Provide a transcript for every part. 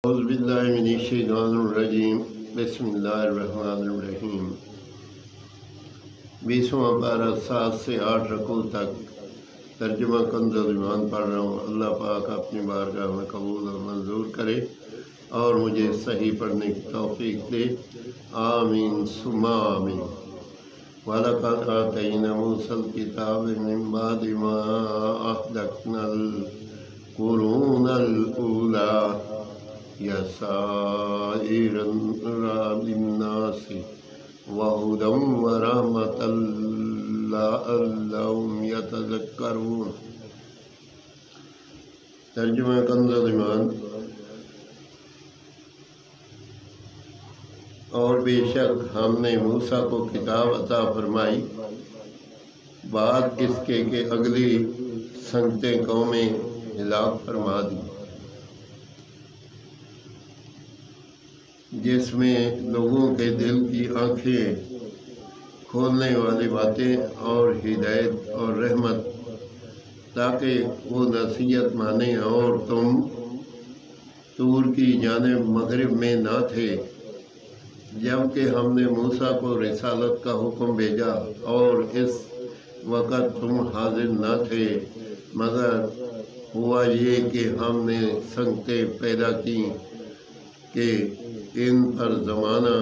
اعوذ باللہ من الشیطان الرجیم بسم اللہ الرحمن الرحیم 20واں پارہ 7 سے 8 رکوع تک ترجمہ کنز ایمان پڑھ رہا ہوں۔ اللہ پاک اپنی بارگاہ میں قبول اور منظور کرے اور مجھے صحیح پڑھنے کی توفیق دے، آمین ثم آمین۔ وَلَقَدْ آتَيْنَا مُوسَى الْكِتَابَ مِن بَعْدِ مَا أَهْلَكْنَا الْقُرُونَ الْأُولَىٰ بَصَائِرَ لِلنَّاسِ وَهُدًى وَرَحْمَةً لَعَلَّهُمْ يَتَذَكَّرُونَ۔ ترجمہ کنز ایمان۔ اور بے شک ہم نے موسیٰ کو کتاب عطا فرمائی بعد اس کے کہ اگلی سنگتیں قومیں ہلاک فرما دی، جس میں لوگوں کے دل کی آنکھیں کھولنے والی باتیں اور ہدایت اور رحمت، تاکہ وہ نصیحت مانیں۔ اور تم طور کی جانب مغرب میں نہ تھے جبکہ ہم نے موسیٰ کو رسالت کا حکم بھیجا، اور اس وقت تم حاضر نہ تھے، مگر ہوا یہ کہ ہم نے سنگتیں پیدا کیں کہ ان پر زمانہ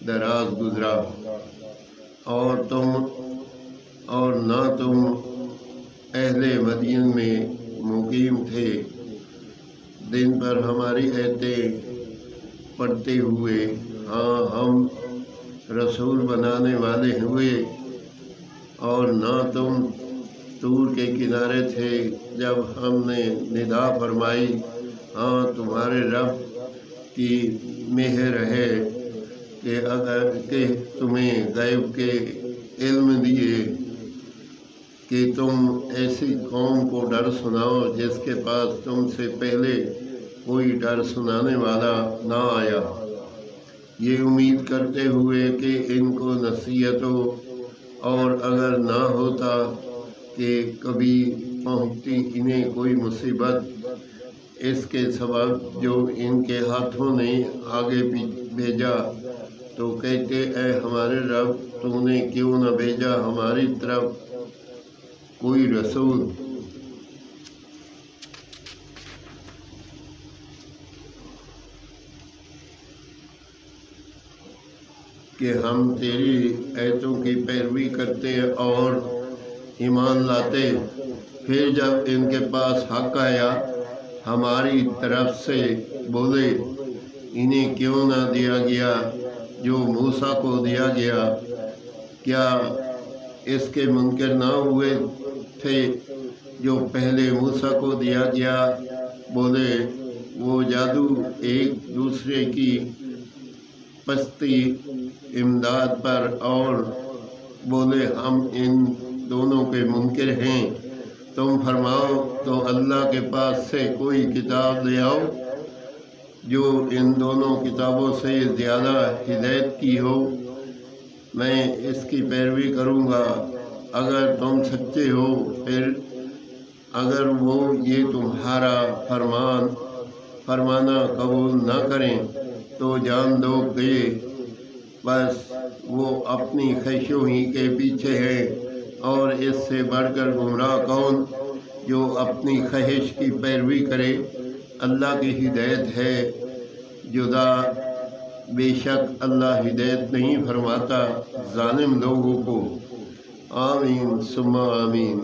دراز گزرا، اور نہ تم اہل مدین میں مقیم تھے۔ دن پر ہماری آیتیں پڑھتے ہوئے ہاں ہم رسول بنانے والے ہوئے، اور نہ تم طور کے کنارے تھے جب ہم نے ندا فرمائی، ہاں تمہارے رب کی مہر ہے کہ اگر کہ تمہیں غیب کے علم دیے کہ تم ایسی قوم کو ڈر سناؤ جس کے پاس تم سے پہلے کوئی ڈر سنانے والا نہ آیا، یہ امید کرتے ہوئے کہ ان کو نصیحت ہو، اور اگر نہ ہوتا کہ کبھی پہنچتی انہیں کوئی مصیبت اس کے سبب جو ان کے ہاتھوں نے آگے بھیجا، تو کہتے اے ہمارے رب، تو نے کیوں نہ بھیجا ہماری طرف کوئی رسول۔ کہ ہم تیری آیتوں کی پیروی کرتے اور ایمان لاتے۔ پھر جب ان کے پاس حق آیا ہماری طرف سے، بولے انہیں کیوں نہ دیا گیا جو موسیٰ کو دیا گیا، کیا اس کے منکر نہ ہوئے تھے جو پہلے موسیٰ کو دیا گیا؟ بولے وہ جادو ایک دوسرے کی پستی امداد پر، اور بولے ہم ان دونوں کے منکر ہیں۔ تم فرماؤ تو اللہ کے پاس سے کوئی کتاب لے آؤ جو ان دونوں کتابوں سے زیادہ ہدایت کی ہو، میں اس کی پیروی کروں گا اگر تم سچے ہو۔ پھر اگر وہ یہ تمہارا فرمانا قبول نہ کریں تو جان دو کہ بس وہ اپنی خواہشوں ہی کے پیچھے ہیں، اور اس سے بڑھ کر گمراہ کون جو اپنی خواہش کی پیروی کرے۔ اللہ کی ہدایت ہے جدا، بے شک اللہ ہدایت نہیں فرماتا ظالم لوگوں کو۔ آمین ثم آمین۔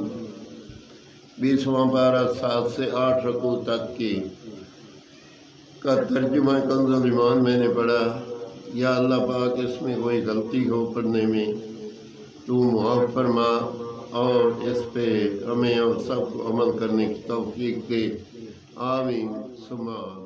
20واں پارہ 7 سے 8 رکوع تک کا ترجمہ کنز ایمان میں نے پڑھا۔ یا اللہ پاک اس میں کوئی غلطی ہو پڑھنے میں تو معاف فرما، اور اس پہ ہمیں اور سب کو عمل کرنے کی توفیق دے، آمین ثم آمین۔